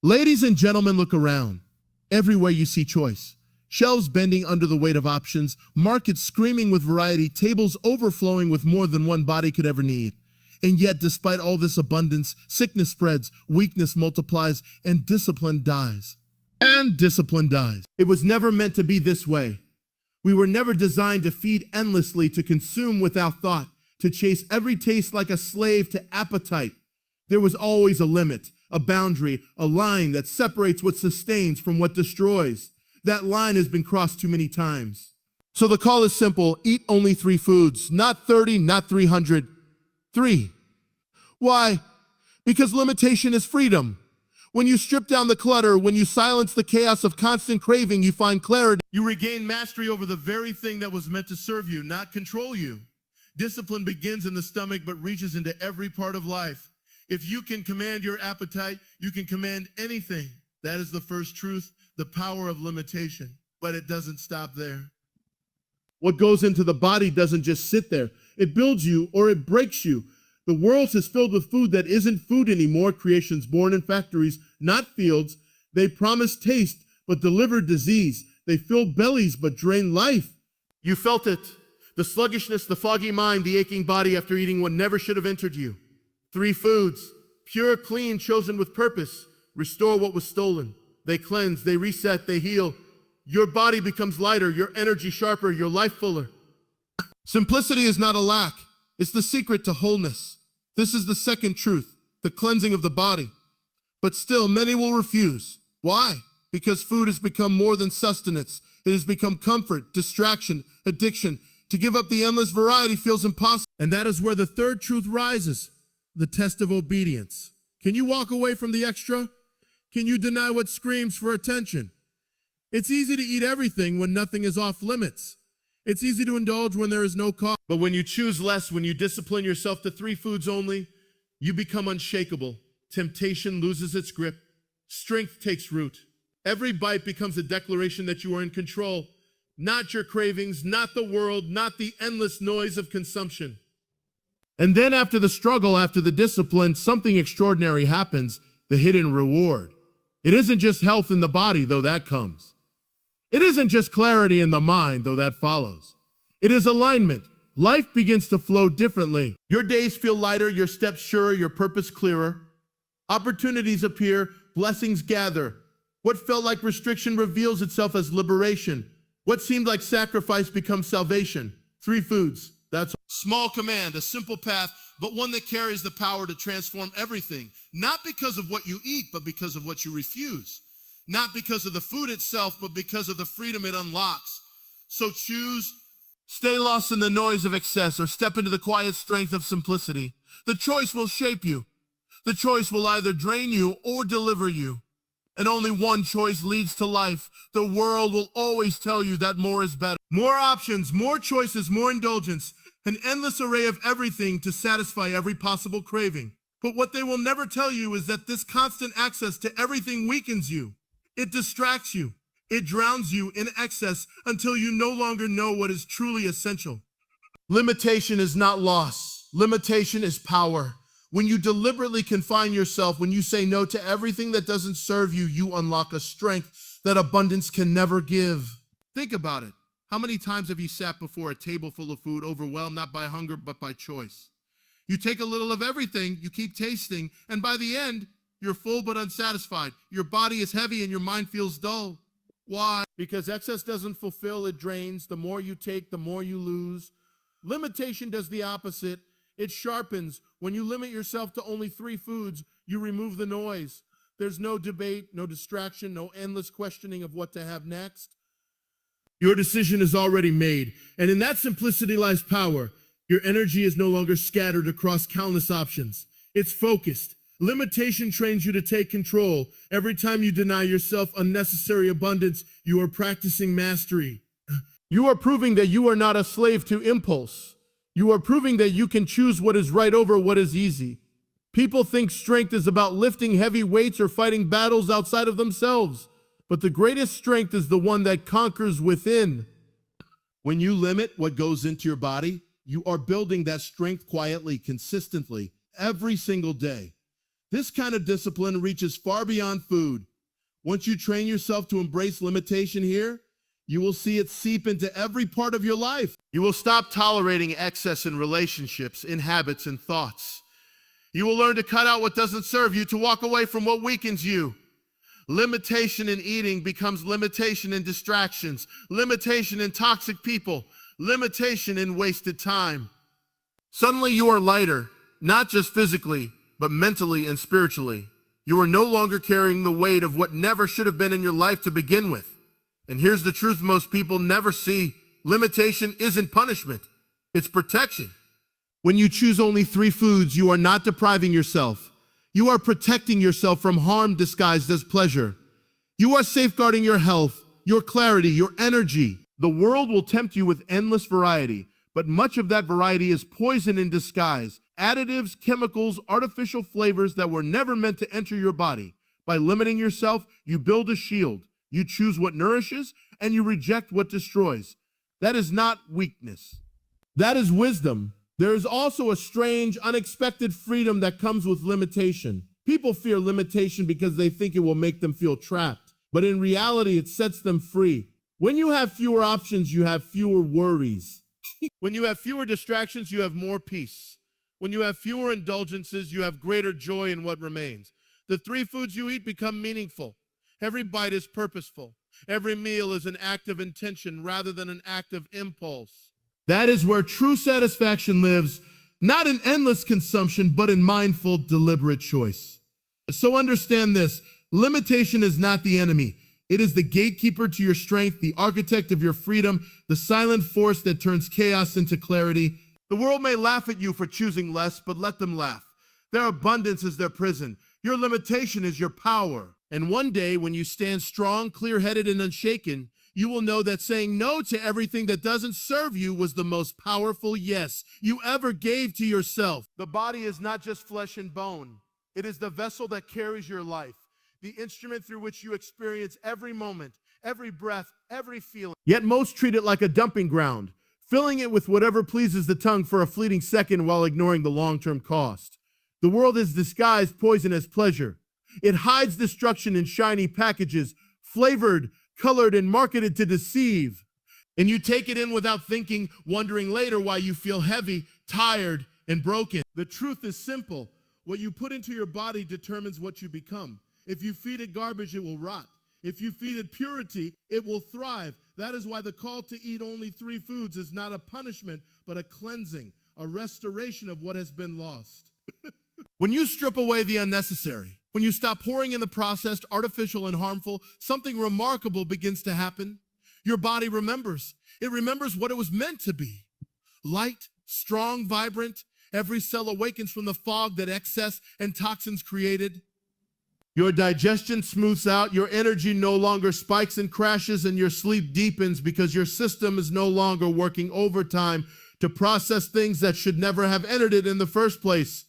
Ladies and gentlemen, look around. Everywhere you see choice. Shelves bending under the weight of options, markets screaming with variety, tables overflowing with more than one body could ever need. And yet, despite all this abundance, sickness spreads, weakness multiplies, and discipline dies. It was never meant to be this way. We were never designed to feed endlessly, to consume without thought, to chase every taste like a slave to appetite. There was always a limit, a boundary, a line that separates what sustains from what destroys. That line has been crossed too many times. So the call is simple: eat only 3 foods, not 30, not 300. 3. Why? Because limitation is freedom. When you strip down the clutter, when you silence the chaos of constant craving, you find clarity. You regain mastery over the very thing that was meant to serve you, not control you. Discipline begins in the stomach but reaches into every part of life. If you can command your appetite, you can command anything. That is the first truth, the power of limitation. But it doesn't stop there. What goes into the body doesn't just sit there. It builds you or it breaks you. The world is filled with food that isn't food anymore, creations born in factories, not fields. They promise taste, but deliver disease. They fill bellies, but drain life. You felt it. The sluggishness, the foggy mind, the aching body after eating what never should have entered you. 3 foods, pure, clean, chosen with purpose. Restore what was stolen. They cleanse, they reset, they heal. Your body becomes lighter, your energy sharper, your life fuller. Simplicity is not a lack. It's the secret to wholeness. This is the second truth, the cleansing of the body. But still, many will refuse. Why? Because food has become more than sustenance. It has become comfort, distraction, addiction. To give up the endless variety feels impossible. And that is where the third truth rises, the test of obedience. Can you walk away from the extra? Can you deny what screams for attention? It's easy to eat everything when nothing is off limits. It's easy to indulge when there is no cost. But when you choose less, when you discipline yourself to 3 foods only, you become unshakable. Temptation loses its grip. Strength takes root. Every bite becomes a declaration that you are in control. Not your cravings, not the world, not the endless noise of consumption. And then after the struggle, after the discipline, something extraordinary happens, the hidden reward. It isn't just health in the body, though that comes. It isn't just clarity in the mind, though that follows. It is alignment. Life begins to flow differently. Your days feel lighter, your steps surer, your purpose clearer. Opportunities appear, blessings gather. What felt like restriction reveals itself as liberation. What seemed like sacrifice becomes salvation. 3 foods, that's all. Small command, a simple path, but one that carries the power to transform everything. Not because of what you eat, but because of what you refuse. Not because of the food itself, but because of the freedom it unlocks. So choose, stay lost in the noise of excess, or step into the quiet strength of simplicity. The choice will shape you. The choice will either drain you or deliver you. And only one choice leads to life. The world will always tell you that more is better. More options, more choices, more indulgence, an endless array of everything to satisfy every possible craving. But what they will never tell you is that this constant access to everything weakens you. It distracts you. It drowns you in excess until you no longer know what is truly essential. Limitation is not loss. Limitation is power. When you deliberately confine yourself, when you say no to everything that doesn't serve you, you unlock a strength that abundance can never give. Think about it. How many times have you sat before a table full of food, overwhelmed not by hunger, but by choice? You take a little of everything, you keep tasting, and by the end, you're full but unsatisfied. Your body is heavy and your mind feels dull. Why? Because excess doesn't fulfill, it drains. The more you take, the more you lose. Limitation does the opposite. It sharpens. When you limit yourself to only 3 foods, you remove the noise. There's no debate, no distraction, no endless questioning of what to have next. Your decision is already made, and in that simplicity lies power. Your energy is no longer scattered across countless options. It's focused. Limitation trains you to take control. Every time you deny yourself unnecessary abundance, you are practicing mastery. You are proving that you are not a slave to impulse. You are proving that you can choose what is right over what is easy. People think strength is about lifting heavy weights or fighting battles outside of themselves. But the greatest strength is the one that conquers within. When you limit what goes into your body, you are building that strength quietly, consistently, every single day. This kind of discipline reaches far beyond food. Once you train yourself to embrace limitation here, you will see it seep into every part of your life. You will stop tolerating excess in relationships, in habits, and thoughts. You will learn to cut out what doesn't serve you, to walk away from what weakens you. Limitation in eating becomes limitation in distractions, limitation in toxic people, limitation in wasted time. Suddenly you are lighter, not just physically, but mentally and spiritually. You are no longer carrying the weight of what never should have been in your life to begin with. And here's the truth most people never see. Limitation isn't punishment. It's protection. When you choose only 3 foods, you are not depriving yourself. You are protecting yourself from harm disguised as pleasure. You are safeguarding your health, your clarity, your energy. The world will tempt you with endless variety, but much of that variety is poison in disguise. Additives, chemicals, artificial flavors that were never meant to enter your body. By limiting yourself, you build a shield. You choose what nourishes, and you reject what destroys. That is not weakness. That is wisdom. There is also a strange, unexpected freedom that comes with limitation. People fear limitation because they think it will make them feel trapped, but in reality, it sets them free. When you have fewer options, you have fewer worries. When you have fewer distractions, you have more peace. When you have fewer indulgences, you have greater joy in what remains. The 3 foods you eat become meaningful. Every bite is purposeful. Every meal is an act of intention rather than an act of impulse. That is where true satisfaction lives, not in endless consumption, but in mindful, deliberate choice. So understand this, limitation is not the enemy. It is the gatekeeper to your strength, the architect of your freedom, the silent force that turns chaos into clarity. The world may laugh at you for choosing less, but let them laugh. Their abundance is their prison. Your limitation is your power. And one day, when you stand strong, clear-headed, and unshaken, you will know that saying no to everything that doesn't serve you was the most powerful yes you ever gave to yourself. The body is not just flesh and bone. It is the vessel that carries your life, the instrument through which you experience every moment, every breath, every feeling. Yet most treat it like a dumping ground, filling it with whatever pleases the tongue for a fleeting second while ignoring the long-term cost. The world has disguised poison as pleasure. It hides destruction in shiny packages, flavored, colored, and marketed to deceive. And you take it in without thinking, wondering later why you feel heavy, tired, and broken. The truth is simple. What you put into your body determines what you become. If you feed it garbage, it will rot. If you feed it purity, it will thrive. That is why the call to eat only 3 foods is not a punishment, but a cleansing, a restoration of what has been lost. When you strip away the unnecessary, when you stop pouring in the processed, artificial, and harmful, something remarkable begins to happen. Your body remembers. It remembers what it was meant to be. Light, strong, vibrant. Every cell awakens from the fog that excess and toxins created. Your digestion smooths out, your energy no longer spikes and crashes, and your sleep deepens because your system is no longer working overtime to process things that should never have entered it in the first place.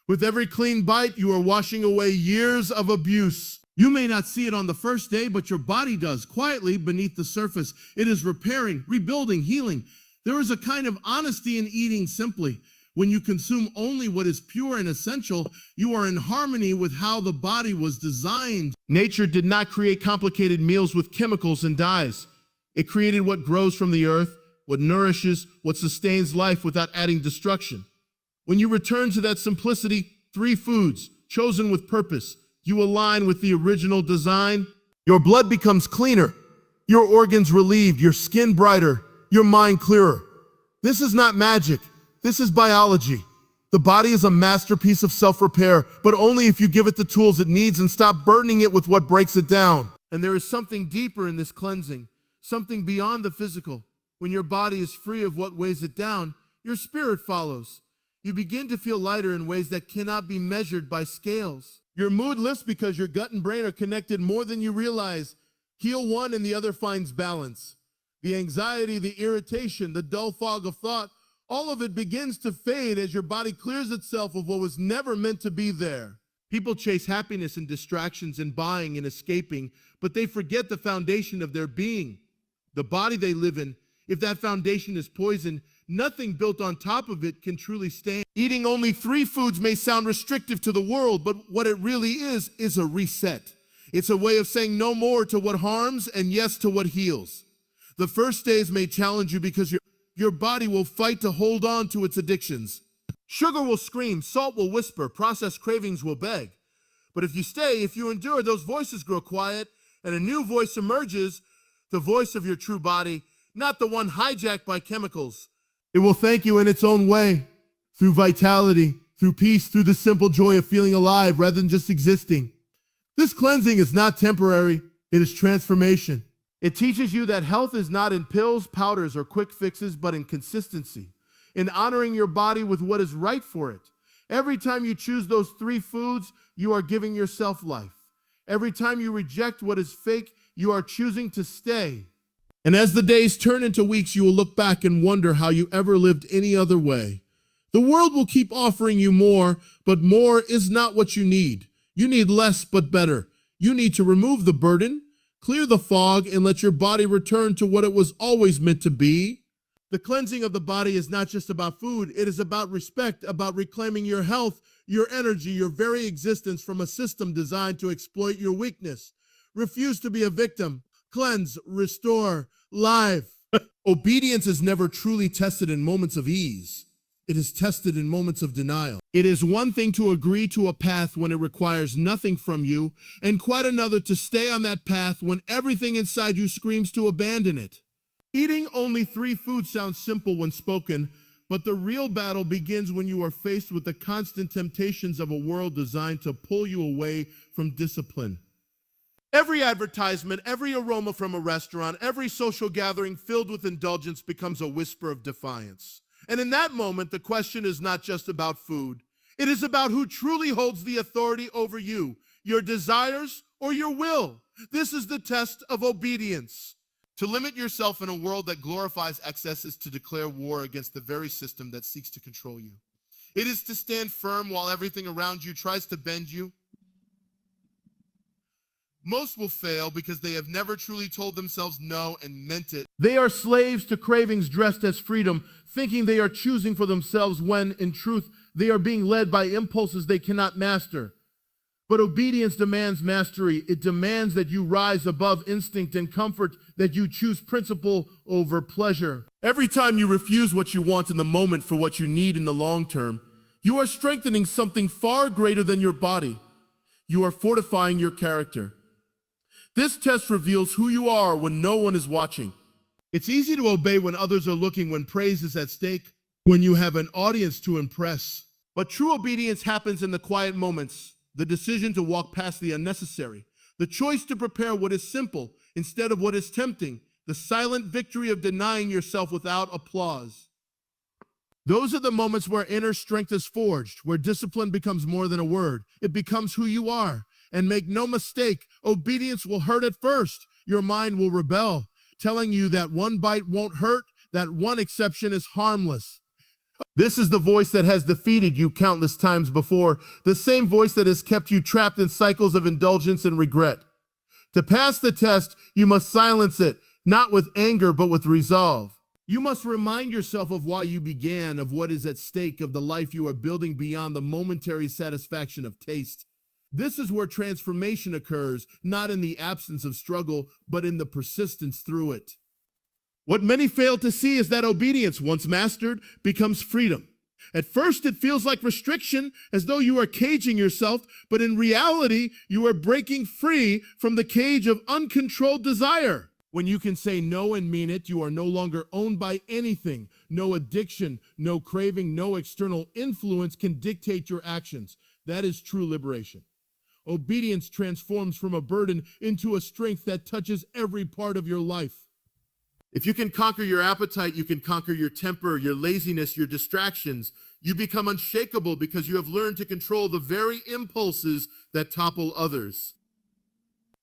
With every clean bite, you are washing away years of abuse. You may not see it on the first day, but your body does, quietly beneath the surface. It is repairing, rebuilding, healing. There is a kind of honesty in eating simply. When you consume only what is pure and essential, you are in harmony with how the body was designed. Nature did not create complicated meals with chemicals and dyes. It created what grows from the earth, what nourishes, what sustains life without adding destruction. When you return to that simplicity, 3 foods, chosen with purpose, you align with the original design. Your blood becomes cleaner, your organs relieved, your skin brighter, your mind clearer. This is not magic. This is biology. The body is a masterpiece of self-repair, but only if you give it the tools it needs and stop burdening it with what breaks it down. And there is something deeper in this cleansing, something beyond the physical. When your body is free of what weighs it down, your spirit follows. You begin to feel lighter in ways that cannot be measured by scales. Your mood lifts because your gut and brain are connected more than you realize. Heal one and the other finds balance. The anxiety, the irritation, the dull fog of thought, all of it begins to fade as your body clears itself of what was never meant to be there. People chase happiness and distractions and buying and escaping, but they forget the foundation of their being, the body they live in. If that foundation is poisoned, Nothing built on top of it can truly stand. Eating only 3 foods may sound restrictive to the world, but what it really is a reset. It's a way of saying no more to what harms and yes to what heals. The first days may challenge you because your body will fight to hold on to its addictions. Sugar will scream, salt will whisper, processed cravings will beg. But if you stay, if you endure, those voices grow quiet, and a new voice emerges, the voice of your true body, not the one hijacked by chemicals. It will thank you in its own way, through vitality, through peace, through the simple joy of feeling alive rather than just existing. This cleansing is not temporary, it is transformation. It teaches you that health is not in pills, powders, or quick fixes, but in consistency, in honoring your body with what is right for it. Every time you choose those 3 foods, you are giving yourself life. Every time you reject what is fake, you are choosing to stay. And as the days turn into weeks, you will look back and wonder how you ever lived any other way. The world will keep offering you more, but more is not what you need. You need less, but better. You need to remove the burden, clear the fog, and let your body return to what it was always meant to be. The cleansing of the body is not just about food. It is about respect, about reclaiming your health, your energy, your very existence from a system designed to exploit your weakness. Refuse to be a victim. Cleanse, restore, live. Obedience is never truly tested in moments of ease. It is tested in moments of denial. It is one thing to agree to a path when it requires nothing from you, and quite another to stay on that path when everything inside you screams to abandon it. Eating only 3 foods sounds simple when spoken, but the real battle begins when you are faced with the constant temptations of a world designed to pull you away from discipline. Every advertisement, every aroma from a restaurant, every social gathering filled with indulgence becomes a whisper of defiance. And in that moment, the question is not just about food. It is about who truly holds the authority over you, your desires or your will. This is the test of obedience. To limit yourself in a world that glorifies excess is to declare war against the very system that seeks to control you. It is to stand firm while everything around you tries to bend you. Most will fail because they have never truly told themselves no and meant it. They are slaves to cravings dressed as freedom, thinking they are choosing for themselves when, in truth, they are being led by impulses they cannot master. But obedience demands mastery. It demands that you rise above instinct and comfort, that you choose principle over pleasure. Every time you refuse what you want in the moment for what you need in the long term, you are strengthening something far greater than your body. You are fortifying your character. This test reveals who you are when no one is watching. It's easy to obey when others are looking, when praise is at stake, when you have an audience to impress. But true obedience happens in the quiet moments, the decision to walk past the unnecessary, the choice to prepare what is simple instead of what is tempting, the silent victory of denying yourself without applause. Those are the moments where inner strength is forged, where discipline becomes more than a word. It becomes who you are. And make no mistake, obedience will hurt at first. Your mind will rebel, telling you that one bite won't hurt, that one exception is harmless. This is the voice that has defeated you countless times before, the same voice that has kept you trapped in cycles of indulgence and regret. To pass the test, you must silence it, not with anger, but with resolve. You must remind yourself of why you began, of what is at stake, of the life you are building beyond the momentary satisfaction of taste. This is where transformation occurs, not in the absence of struggle, but in the persistence through it. What many fail to see is that obedience, once mastered, becomes freedom. At first, it feels like restriction, as though you are caging yourself, but in reality, you are breaking free from the cage of uncontrolled desire. When you can say no and mean it, you are no longer owned by anything. No addiction, no craving, no external influence can dictate your actions. That is true liberation. Obedience transforms from a burden into a strength that touches every part of your life. If you can conquer your appetite, you can conquer your temper, your laziness, your distractions. You become unshakable because you have learned to control the very impulses that topple others.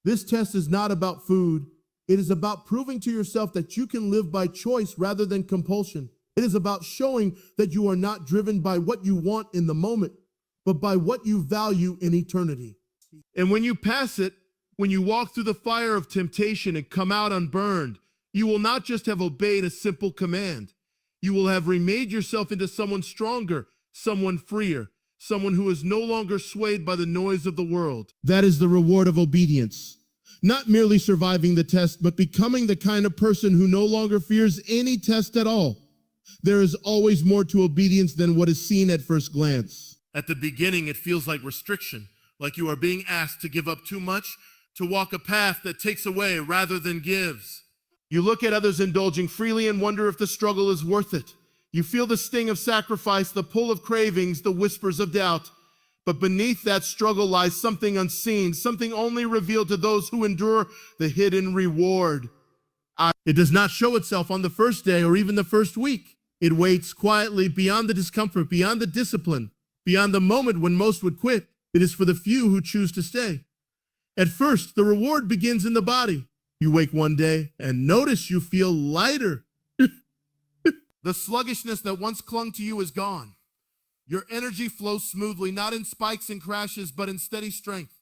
This test is not about food. It is about proving to yourself that you can live by choice rather than compulsion. It is about showing that you are not driven by what you want in the moment, but by what you value in eternity. And when you pass it, when you walk through the fire of temptation and come out unburned, you will not just have obeyed a simple command. You will have remade yourself into someone stronger, someone freer, someone who is no longer swayed by the noise of the world. That is the reward of obedience. Not merely surviving the test, but becoming the kind of person who no longer fears any test at all. There is always more to obedience than what is seen at first glance. At the beginning, it feels like restriction, like you are being asked to give up too much, to walk a path that takes away rather than gives. You look at others indulging freely and wonder if the struggle is worth it. You feel the sting of sacrifice, the pull of cravings, the whispers of doubt. But beneath that struggle lies something unseen, something only revealed to those who endure, the hidden reward. It does not show itself on the first day or even the first week. It waits quietly beyond the discomfort, beyond the discipline, beyond the moment when most would quit. It is for the few who choose to stay. At first, the reward begins in the body. You wake one day and notice you feel lighter. The sluggishness that once clung to you is gone. Your energy flows smoothly, not in spikes and crashes, but in steady strength.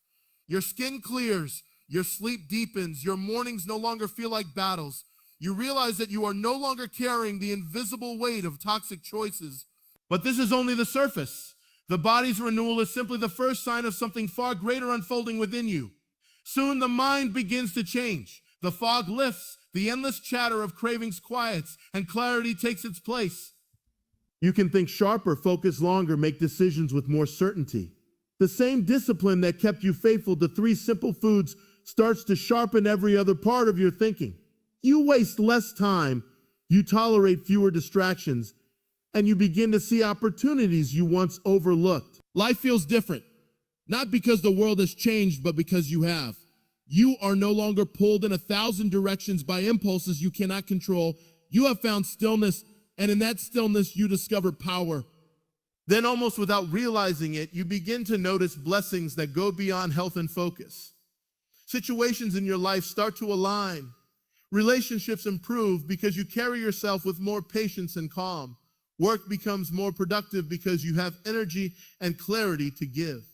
Your skin clears, your sleep deepens, your mornings no longer feel like battles. You realize that you are no longer carrying the invisible weight of toxic choices. But this is only the surface. The body's renewal is simply the first sign of something far greater unfolding within you. Soon the mind begins to change. The fog lifts, the endless chatter of cravings quiets, and clarity takes its place. You can think sharper, focus longer, make decisions with more certainty. The same discipline that kept you faithful to 3 simple foods starts to sharpen every other part of your thinking. You waste less time, you tolerate fewer distractions, and you begin to see opportunities you once overlooked. Life feels different, not because the world has changed, but because you have. You are no longer pulled in 1,000 directions by impulses you cannot control. You have found stillness, and in that stillness, you discover power. Then, almost without realizing it, you begin to notice blessings that go beyond health and focus. Situations in your life start to align. Relationships improve because you carry yourself with more patience and calm. Work becomes more productive because you have energy and clarity to give.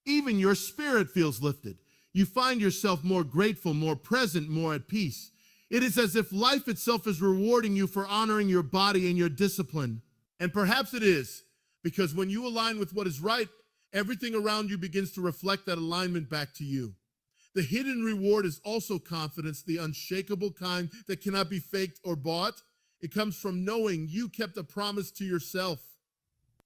Even your spirit feels lifted. You find yourself more grateful, more present, more at peace. It is as if life itself is rewarding you for honoring your body and your discipline. And perhaps it is, because when you align with what is right, everything around you begins to reflect that alignment back to you. The hidden reward is also confidence, the unshakable kind that cannot be faked or bought. It comes from knowing you kept a promise to yourself.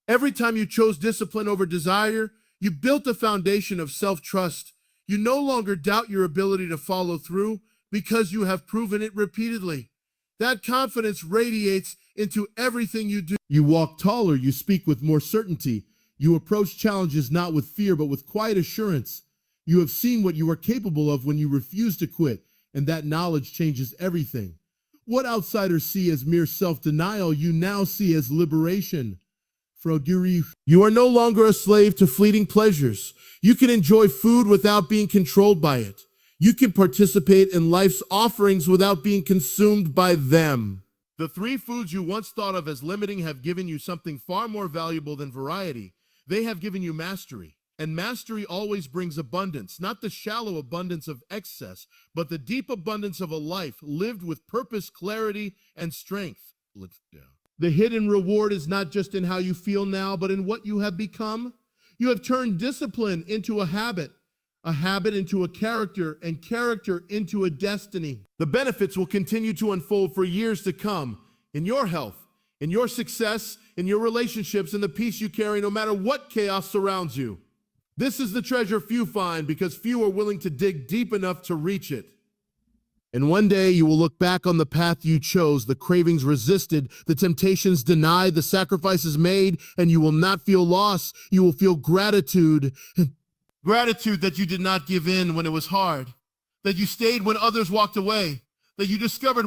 Every time you chose discipline over desire, you built a foundation of self-trust. You no longer doubt your ability to follow through because you have proven it repeatedly. That confidence radiates into everything you do. You walk taller, you speak with more certainty. You approach challenges not with fear, but with quiet assurance. You have seen what you are capable of when you refuse to quit, and that knowledge changes everything. What outsiders see as mere self-denial, you now see as liberation. You are no longer a slave to fleeting pleasures. You can enjoy food without being controlled by it. You can participate in life's offerings without being consumed by them. The 3 foods you once thought of as limiting have given you something far more valuable than variety. They have given you mastery. And mastery always brings abundance, not the shallow abundance of excess, but the deep abundance of a life lived with purpose, clarity, and strength. The hidden reward is not just in how you feel now, but in what you have become. You have turned discipline into a habit into a character, and character into a destiny. The benefits will continue to unfold for years to come in your health, in your success, in your relationships, in the peace you carry, no matter what chaos surrounds you. This is the treasure few find because few are willing to dig deep enough to reach it. And one day you will look back on the path you chose, the cravings resisted, the temptations denied, the sacrifices made, and you will not feel loss. You will feel gratitude. Gratitude that you did not give in when it was hard, that you stayed when others walked away, that you discovered